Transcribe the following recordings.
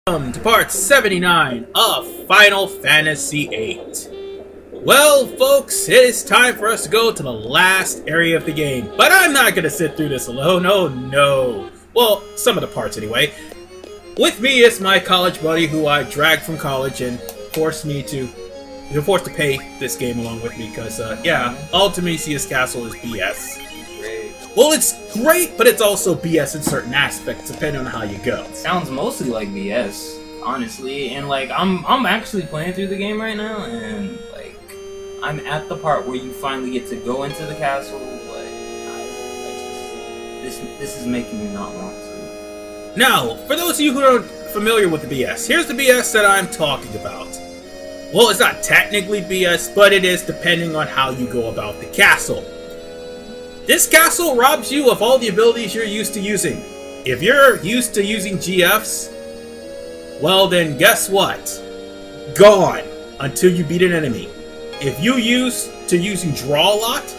Welcome to part 79 of Final Fantasy VIII. Well, folks, it is time for us to go to the last area of the game. But I'm not going to sit through this alone, oh no. Well, some of the parts anyway. With me is my college buddy who I dragged from college and forced to pay this game along with me because, yeah, Ultimecia's castle is BS. Well, it's great, but it's also BS in certain aspects, depending on how you go. It sounds mostly like BS, honestly. And like, I'm actually playing through the game right now, and like, I'm at the part where you finally get to go into the castle. But this is making me not want to. Now, for those of you who aren't familiar with the BS, here's the BS that I'm talking about. Well, it's not technically BS, but it is depending on how you go about the castle. This castle robs you of all the abilities you're used to using. If you're used to using GFs, well then guess what? Gone until you beat an enemy. If you using draw a lot,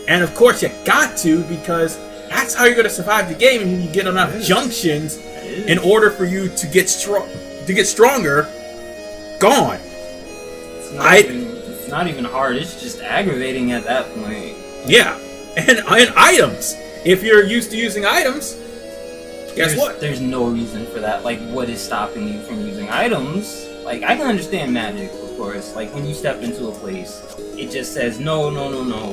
and of course you got to because that's how you're going to survive the game and you get enough junctions in order for you to get stronger, gone. It's not even hard, it's just aggravating at that point. Yeah. And items. If you're used to using items, guess what? There's no reason for that. Like, what is stopping you from using items? Like, I can understand magic, of course. Like, when you step into a place, it just says, no.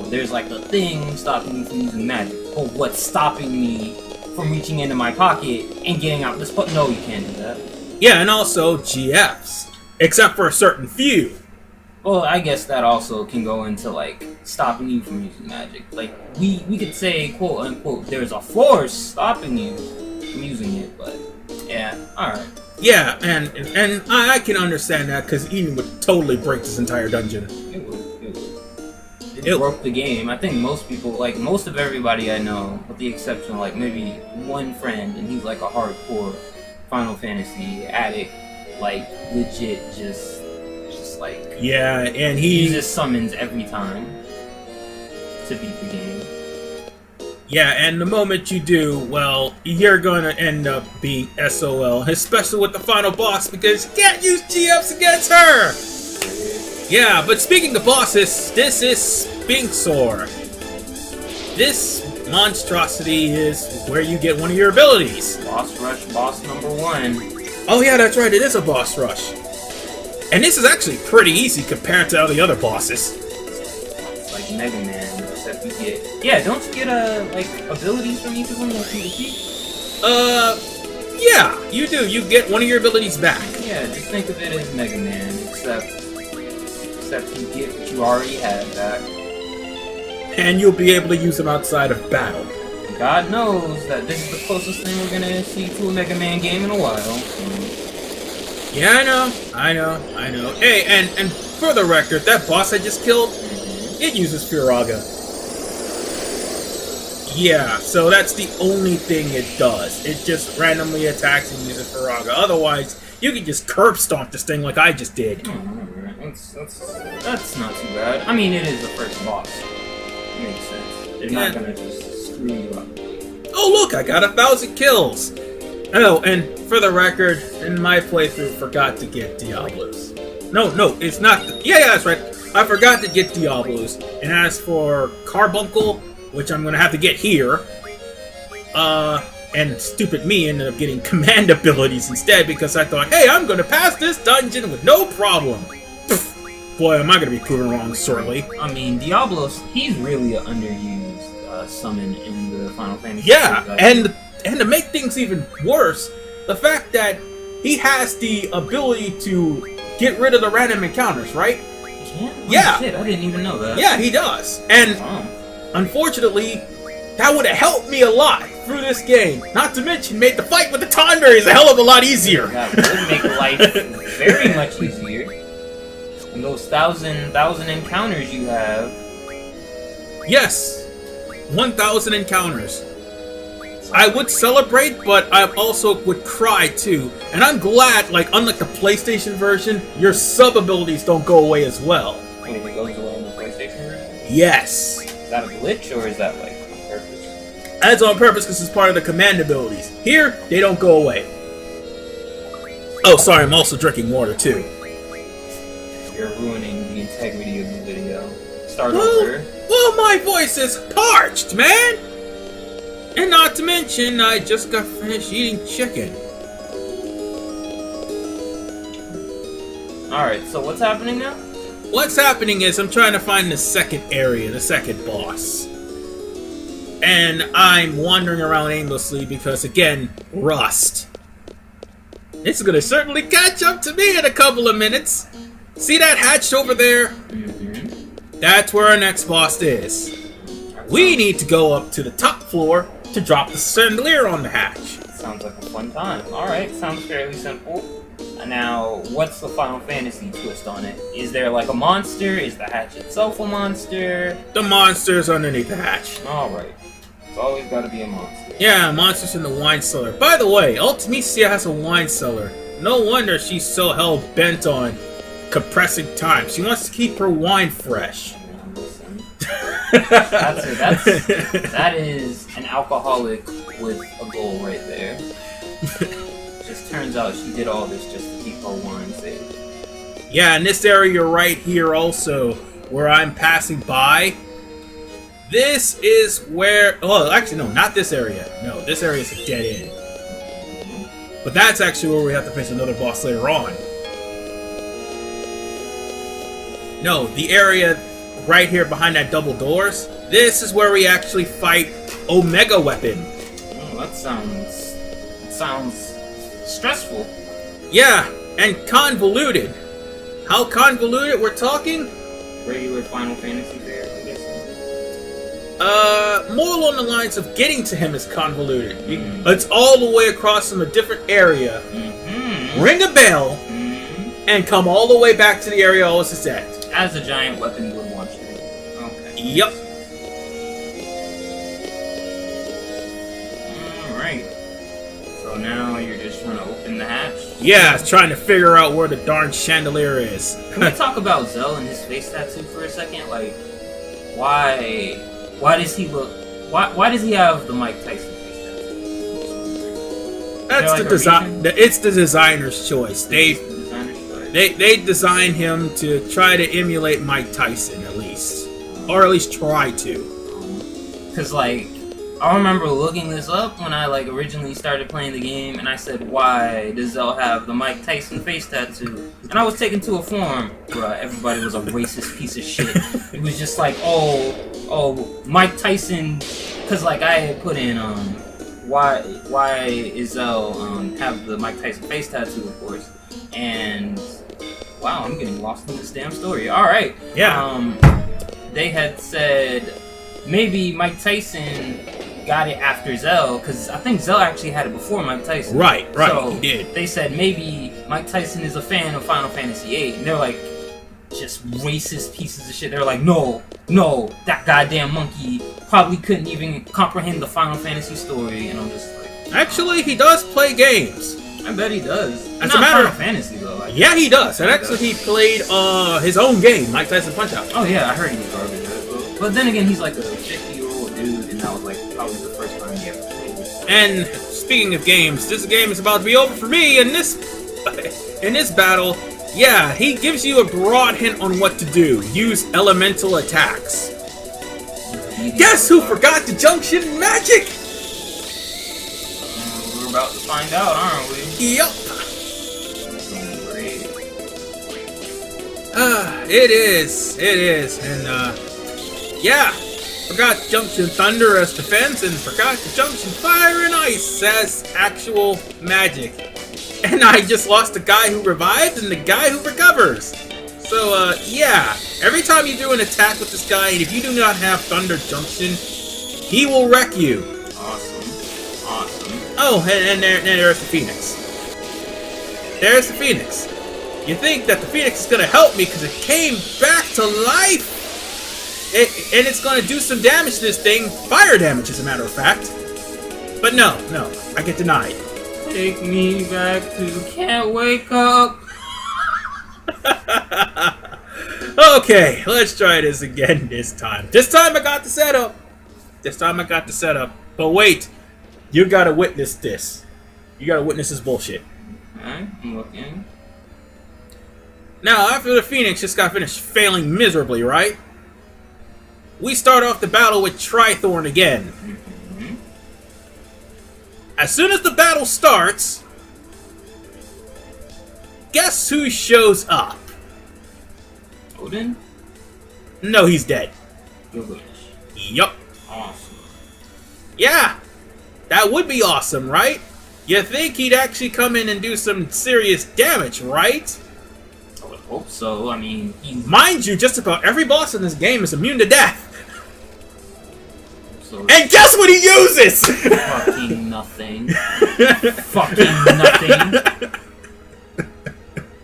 There's like a thing stopping you from using magic. But what's stopping me from reaching into my pocket and getting out this No, you can't do that. Yeah, and also GFs. Except for a certain few. Well, I guess that also can go into, like, stopping you from using magic. Like, we could say, quote unquote, there's a force stopping you from using it, but, yeah, alright. Yeah, and I can understand that, because Eden would totally break this entire dungeon. It would. It broke the game. I think most people, like, most of everybody I know, with the exception of, like, maybe one friend, and he's, like, a hardcore Final Fantasy addict, like, legit just like, yeah, and he just summons every time to beat the game. Yeah, and the moment you do, well, you're gonna end up being SOL, especially with the final boss, because you can't use GFs against her! Yeah, but speaking of bosses, this is Sphinxor. This monstrosity is where you get one of your abilities. Boss rush, boss number 1. Oh yeah, that's right, it is a boss rush. And this is actually pretty easy compared to all the other bosses. It's like Mega Man, except you get... Yeah, don't you get, like, abilities from each of them that you defeat? Yeah, you do. You get one of your abilities back. Yeah, just think of it as Mega Man, except you get what you already had back. And you'll be able to use them outside of battle. God knows that this is the closest thing we're gonna see to a Mega Man game in a while. Yeah, I know. Hey, and for the record, that boss I just killed, it uses Firaga. Yeah, so that's the only thing it does. It just randomly attacks and uses Firaga. Otherwise, you can just curb stomp this thing like I just did. That's not too bad. I mean, it is the first boss. It makes sense. They're not gonna just screw you up. Oh look, I got 1,000 kills! Oh, and for the record, in my playthrough, forgot to get Diablos. No, it's not. Yeah, that's right. I forgot to get Diablos. And as for Carbuncle, which I'm gonna have to get here, and stupid me ended up getting command abilities instead because I thought, hey, I'm gonna pass this dungeon with no problem. Boy, am I gonna be proven wrong shortly. I mean, Diablos, he's really an underused summon in the Final Fantasy. Yeah, and to make things even worse, the fact that he has the ability to get rid of the random encounters, right? Yeah. Shit, I didn't even know that. Yeah, he does. And unfortunately, that would have helped me a lot through this game. Not to mention, made the fight with the Tonberries a hell of a lot easier. That would make life very much easier. And those thousand encounters you have. Yes, 1,000 encounters. I would celebrate, but I also would cry too. And I'm glad, like, unlike the PlayStation version, your sub-abilities don't go away as well. Wait, it goes away in the PlayStation version? Yes. Is that a glitch, or is that, like, on purpose? That's on purpose because it's part of the command abilities. Here, they don't go away. Oh, sorry, I'm also drinking water, too. You're ruining the integrity of the video. Start over. Well, my voice is parched, man! And not to mention, I just got finished eating chicken. Alright, so what's happening now? What's happening is I'm trying to find the second area, the second boss. And I'm wandering around aimlessly because, again, rust. It's gonna certainly catch up to me in a couple of minutes. See that hatch over there? Mm-hmm. That's where our next boss is. We need to go up to the top floor to drop the chandelier on the hatch. Sounds like a fun time. Alright, sounds fairly simple. Now, what's the Final Fantasy twist on it? Is there like a monster? Is the hatch itself a monster? The monster's underneath the hatch. Alright. It's always gotta be a monster. Yeah, monster's in the wine cellar. By the way, Ultimecia has a wine cellar. No wonder she's so hell-bent on compressing time. She wants to keep her wine fresh. Listen. That is an alcoholic with a goal right there. Just turns out she did all this just to keep her wine safe. Yeah, in this area right here also, where I'm passing by, this is where... Oh, actually, no, not this area. No, this area is a dead end. But that's actually where we have to face another boss later on. No, the area right here behind that double doors, this is where we actually fight Omega Weapon. Oh, that sounds stressful. Yeah, and convoluted. How convoluted we're talking? Regular Final Fantasy fare, I'm guessing. More along the lines of getting to him is convoluted. It's all the way across from a different area. Ring a bell, and come all the way back to the area I was at. As a giant weapon would want you to. Okay. Yep. Alright. So now you're just trying to open the hatch? Yeah, trying to figure out where the darn chandelier is. Can we talk about Zell and his face tattoo for a second? Like, why does he look... Why does he have the Mike Tyson face tattoo? That's the design. It's the designer's choice. They designed him to try to emulate Mike Tyson, at least. Or at least try to. Because, like, I remember looking this up when I, like, originally started playing the game, and I said, why does Zell have the Mike Tyson face tattoo? And I was taken to a forum where everybody was a racist piece of shit. It was just like, oh, Mike Tyson... Because, like, I had put in, why is Zell have the Mike Tyson face tattoo, of course. And... Wow, I'm getting lost in this damn story. Alright. Yeah. They had said maybe Mike Tyson got it after Zell, because I think Zell actually had it before Mike Tyson. Right, so he did. They said maybe Mike Tyson is a fan of Final Fantasy VIII, and they're like, just racist pieces of shit. They're like, no, that goddamn monkey probably couldn't even comprehend the Final Fantasy story, and I'm just like... Actually, he does play games. I bet he does. As a matter Final of Fantasy though. Like, yeah, he does. And actually, he played his own game, Mike Tyson Punch-Out. Oh yeah, I heard he was garbage. But then again, he's like a 50-year-old dude, and that was like probably the first time he ever played this. And speaking of games, this game is about to be over for me. In this battle, yeah, he gives you a broad hint on what to do. Use elemental attacks. Guess who forgot the junction magic? We're about to find out, aren't we? Yup. It is, and yeah, forgot Junction Thunder as defense, and forgot the Junction Fire and Ice as actual magic. And I just lost the guy who revives and the guy who recovers. So, yeah, every time you do an attack with this guy, and if you do not have Thunder Junction, he will wreck you. Awesome. Oh, and there's the Phoenix. There's the Phoenix. You think that the Phoenix is going to help me because it came back to life? And it's going to do some damage to this thing. Fire damage, as a matter of fact. But no, I get denied. Take me back to Can't Wake Up. Okay, let's try this again this time. This time I got the setup. But wait, you gotta witness this. You gotta witness this bullshit. Okay, I'm looking. Now, after the Phoenix just got finished failing miserably, right? We start off the battle with Trithorn again. Mm-hmm. As soon as the battle starts, guess who shows up? Odin? No, he's dead. Gilgamesh. Yup. Awesome. Yeah, that would be awesome, right? You think he'd actually come in and do some serious damage, right? I would hope so. I mean, he's... Mind you, just about every boss in this game is immune to death. So And guess what he uses? fucking nothing. Fucking nothing.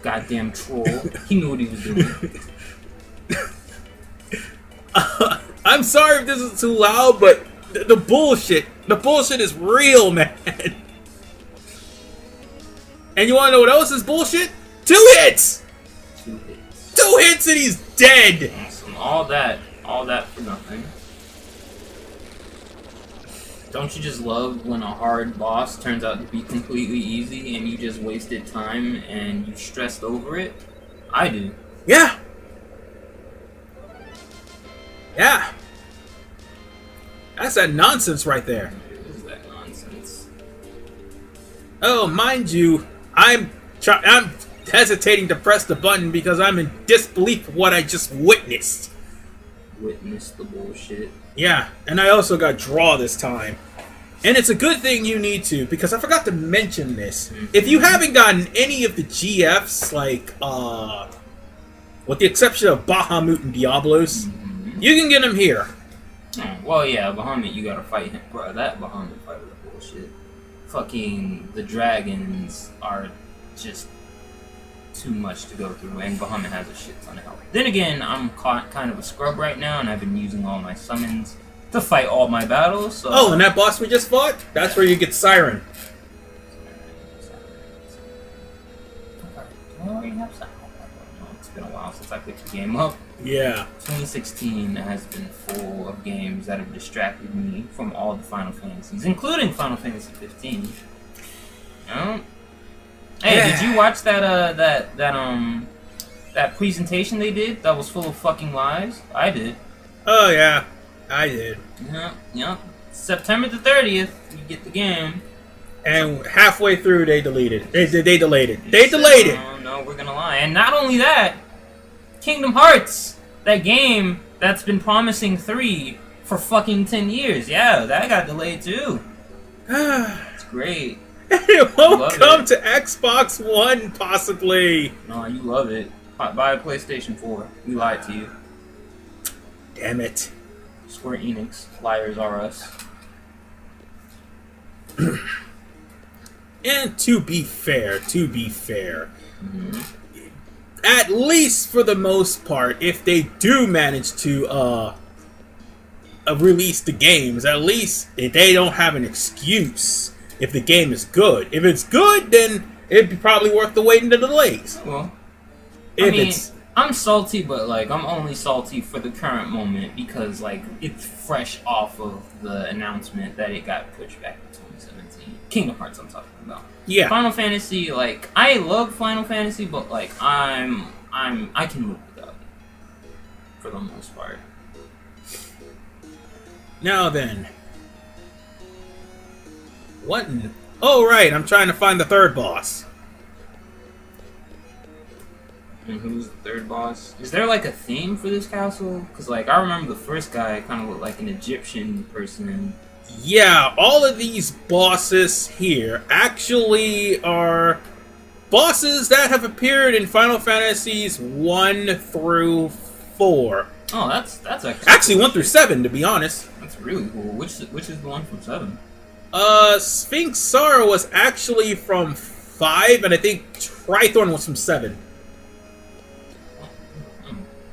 Goddamn troll. He knew what he was doing. I'm sorry if this is too loud, but the bullshit is real, man. And you wanna know what else is bullshit? 2 hits! 2 hits. 2 hits and he's dead! Awesome. All that for nothing. Don't you just love when a hard boss turns out to be completely easy and you just wasted time and you stressed over it? I do. Yeah. Yeah. That's that nonsense right there. What is that nonsense? Oh, mind you, I'm hesitating to press the button because I'm in disbelief of what I just witnessed. Witness the bullshit. Yeah, and I also got draw this time. And it's a good thing you need to, because I forgot to mention this. If you haven't gotten any of the GFs, like, with the exception of Bahamut and Diablos, you can get them here. Oh, well, yeah, Bahamut, you gotta fight him. Bro, that Bahamut fight was bullshit. Fucking, the dragons are just too much to go through, and Bahamut has a shit ton of health. Then again, I'm kind of a scrub right now, and I've been using all my summons to fight all my battles, so... Oh, and that boss we just fought? That's where you get Siren. Do I already have Siren? No, it's been a while since I picked the game up. Yeah. 2016 has been full of games that have distracted me from all the Final Fantasies, including Final Fantasy 15. You know? Hey, did you watch that presentation they did that was full of fucking lies? I did. Oh, yeah. I did. Yep. September the 30th, you get the game. And halfway through, they deleted. They delayed it. They delayed it. Oh, no, we're gonna lie. And not only that, Kingdom Hearts, that game that's been promising 3 for fucking 10 years. Yeah, that got delayed too. It's great. It won't Love come it. to Xbox One, possibly. No, you love it. Buy a PlayStation 4. We lied to you. Damn it. Square Enix. Liars are us. And to be fair, at least for the most part, if they do manage to release the games, at least if they don't have an excuse if the game is good. If it's good, then it'd be probably worth the wait and the delays. Well, If it's I'm salty, but like I'm only salty for the current moment because like it's fresh off of the announcement that it got pushed back to 2017. Kingdom Hearts, I'm talking about. Yeah. Final Fantasy, like I love Final Fantasy, but like I can live without it for the most part. Now then, what? Oh right, I'm trying to find the third boss. And who's the third boss? Is there like a theme for this castle? Because like I remember the first guy kind of looked like an Egyptian person. Yeah, all of these bosses here actually are bosses that have appeared in Final Fantasies 1 through 4. Oh, that's Actually 1 through 7, to be honest. That's really cool. Which is the one from 7? Sphinx Sara was actually from 5, and I think Trithorn was from 7.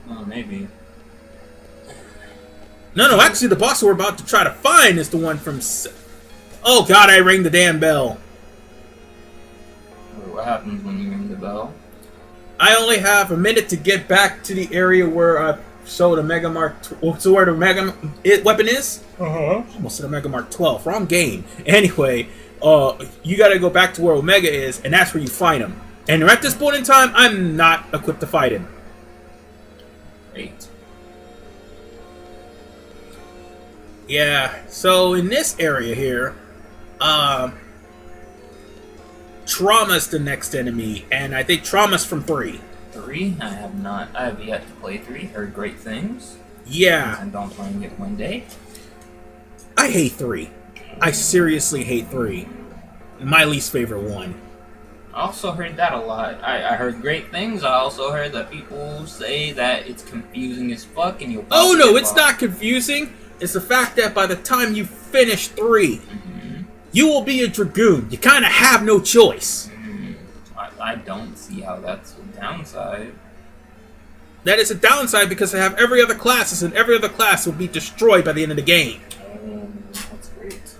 Oh, maybe. No, actually the boss we're about to try to find is the one from... Oh god, I rang the damn bell. What happens when you ring the bell? I only have a minute to get back to the area where I showed a Mega Mark... So where the Mega weapon is? Almost said a Mega Mark 12. Wrong game. Anyway, you gotta go back to where Omega is, and that's where you fight him. And at this point in time, I'm not equipped to fight him. Great. Yeah, so in this area here, Trauma's the next enemy, and I think Trauma's from 3. 3? I have yet to play 3. Heard great things. Yeah. And don't playing it one day. I hate 3. I seriously hate 3. My least favorite one. I also heard that a lot. I heard great things. I also heard that people say that it's confusing as fuck and you'll... Oh no, it's not confusing. It's the fact that by the time you finish 3, you will be a Dragoon. You kind of have no choice. I don't see how that's a downside. That is a downside because they have every other classes, and every other class will be destroyed by the end of the game. That's great.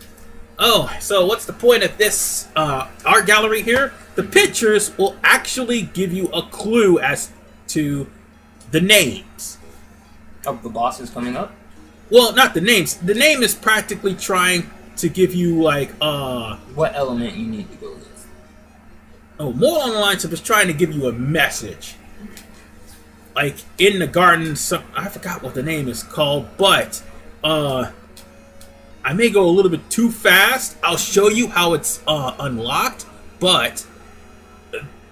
Oh, so what's the point of this art gallery here? The pictures will actually give you a clue as to the names. Of the bosses coming up? Well, not the names. The name is practically trying to give you, like, what element you need to go with. Oh, more on the lines of just trying to give you a message. Like, in the garden, I forgot what the name is called, but, I may go a little bit too fast. I'll show you how it's, unlocked, but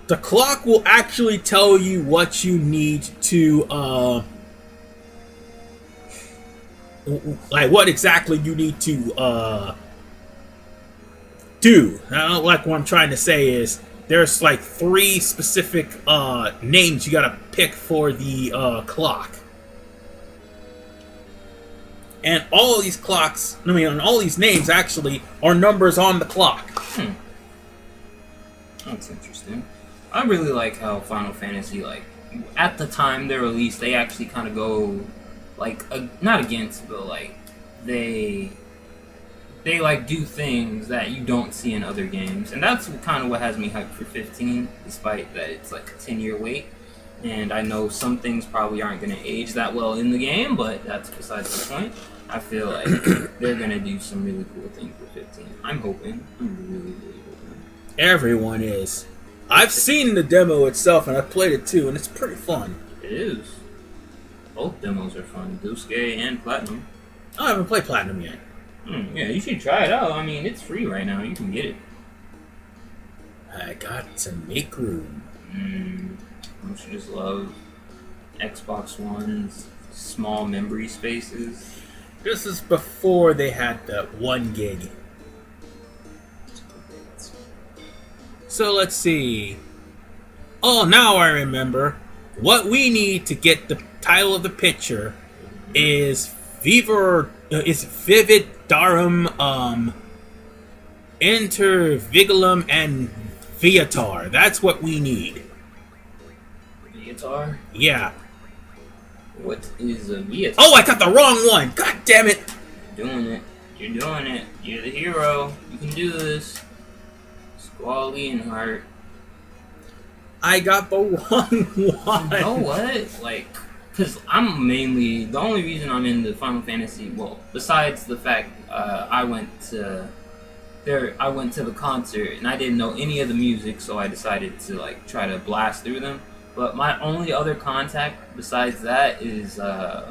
the clock will actually tell you what you need to, like what exactly you need to do. Like what I'm trying to say is there's like 3 specific names you gotta pick for the clock. And all these clocks, all these names actually are numbers on the clock. That's interesting. I really like how Final Fantasy, like, at the time they're released, they actually kind of go, like, not against, but, like, they like, do things that you don't see in other games. And that's kind of what has me hyped for 15, despite that it's, like, a 10-year wait. And I know some things probably aren't going to age that well in the game, but that's besides the point. I feel like they're going to do some really cool things for 15. I'm hoping. I'm really, really hoping. Everyone is. I've seen the demo itself, and I've played it too, and it's pretty fun. It is. Both demos are fun. Duske and Platinum. I haven't played Platinum yet. Yeah, you should try it out. I mean, it's free right now. You can get it. I got to make room. Don't you just love Xbox One's small memory spaces? This is before they had the 1 gig. So let's see. Oh, now I remember. What we need to get the title of the picture is Vividarum Intervigilum and Viatar. That's what we need. Viatar? Yeah. What is a Viatar? Oh, I got the wrong one! God damn it! You're doing it. You're doing it. You're the hero. You can do this. Squally and Heart. I got the wrong one. You know what? Like, because I'm mainly... The only reason I'm in the Final Fantasy... Well, besides the fact I went to the concert and I didn't know any of the music, so I decided to, like, try to blast through them. But my only other contact besides that is, like,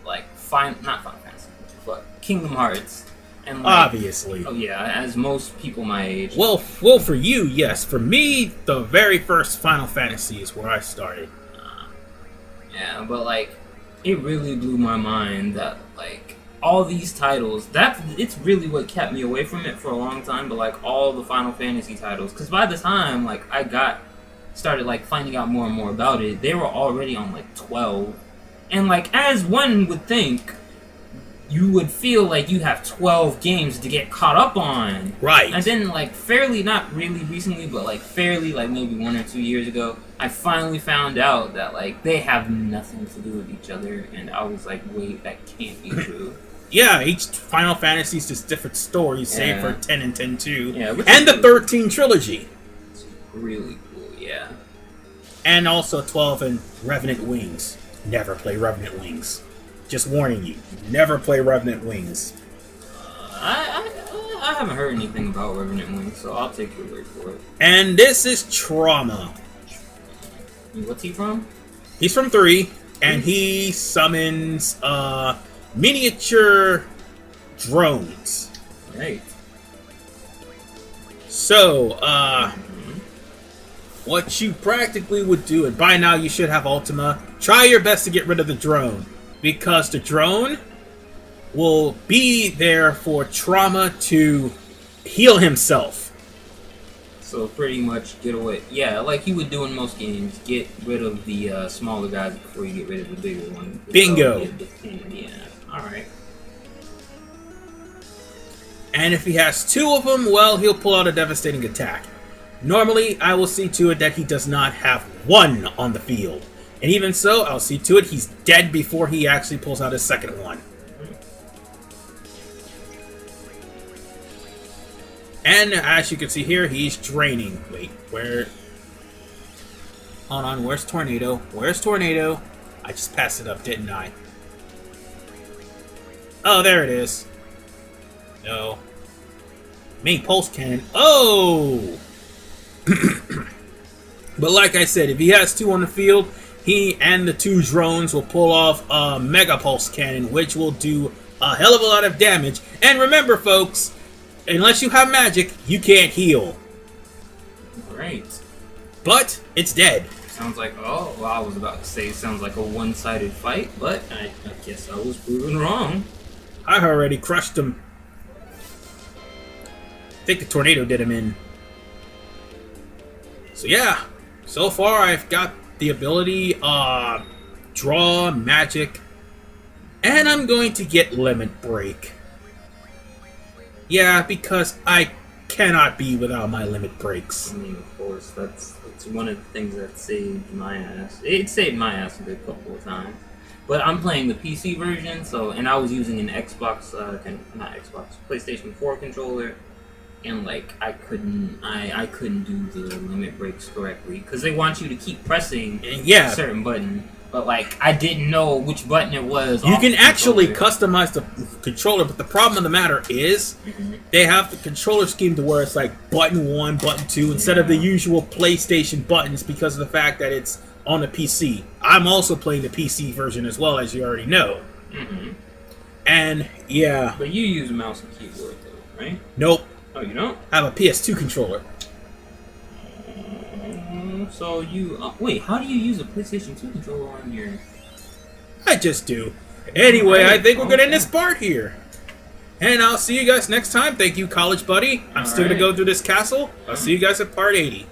not Final Fantasy, but Kingdom Hearts. And like, obviously. Oh yeah, as most people my age. Well, for you, yes. For me, the very first Final Fantasy is where I started. Yeah, but like, it really blew my mind that like all these titles. It's really what kept me away from it for a long time. But like all the Final Fantasy titles, because by the time like I started like finding out more and more about it, they were already on like 12, and like as one would think. You would feel like you have 12 games to get caught up on. Right. And then, like, fairly, not really recently, but, like, fairly, like, maybe 1 or 2 years ago, I finally found out that, like, they have nothing to do with each other. And I was like, wait, that can't be true. Yeah, each Final Fantasy is just different stories, save for 10 and 10-2. Yeah, and the 13 trilogy. It's really cool, yeah. And also 12 and Revenant Wings. Never play Revenant Wings. Just warning you, never play Revenant Wings. I I haven't heard anything about Revenant Wing, so I'll take your word for it. And this is Trauma. What's he from? He's from 3, and he summons miniature drones. Right. So, what you practically would do, and by now you should have Ultima, try your best to get rid of the drone. Because the drone will be there for Trauma to heal himself. So pretty much get away. Yeah, like you would do in most games. Get rid of the smaller guys before you get rid of the bigger one. Bingo. Yeah. Alright. And if he has 2 of them, well, he'll pull out a devastating attack. Normally, I will see to it that he does not have 1 on the field. And even so, I'll see to it he's dead before he actually pulls out his second one. And as you can see here, he's draining. Wait, where? Hold on, where's Tornado? Where's Tornado? I just passed it up, didn't I? Oh, there it is. No. Main pulse cannon. Oh! But like I said, if he has 2 on the field, he and the 2 drones will pull off a Mega Pulse Cannon, which will do a hell of a lot of damage. And remember, folks, unless you have magic, you can't heal. Right. But it's dead. Sounds like, oh, well, I was about to say it sounds like a one-sided fight, but I guess I was proven wrong. I already crushed him. I think the tornado did him in. So yeah, so far I've got the ability, draw, magic, and I'm going to get Limit Break. Yeah, because I cannot be without my limit breaks. I mean, of course, that's one of the things that saved my ass. It saved my ass a good couple of times. But I'm playing the PC version, so, and I was using an Xbox, PlayStation 4 controller, and like I couldn't do the limit breaks correctly because they want you to keep pressing a certain button. But like I didn't know which button it was. You can actually customize the controller, but the problem of the matter is they have the controller scheme to where it's like button 1, button 2 instead of the usual PlayStation buttons because of the fact that it's on a PC. I'm also playing the PC version as well, as you already know. And yeah. But you use mouse and keyboard though, right? Nope. Oh, you don't? I have a PS2 controller. So you... wait, how do you use a PlayStation 2 controller on your... I just do. Anyway, I think we're going to end this part here. And I'll see you guys next time. Thank you, college buddy. I'm still going to go through this castle. I'll see you guys at part 80.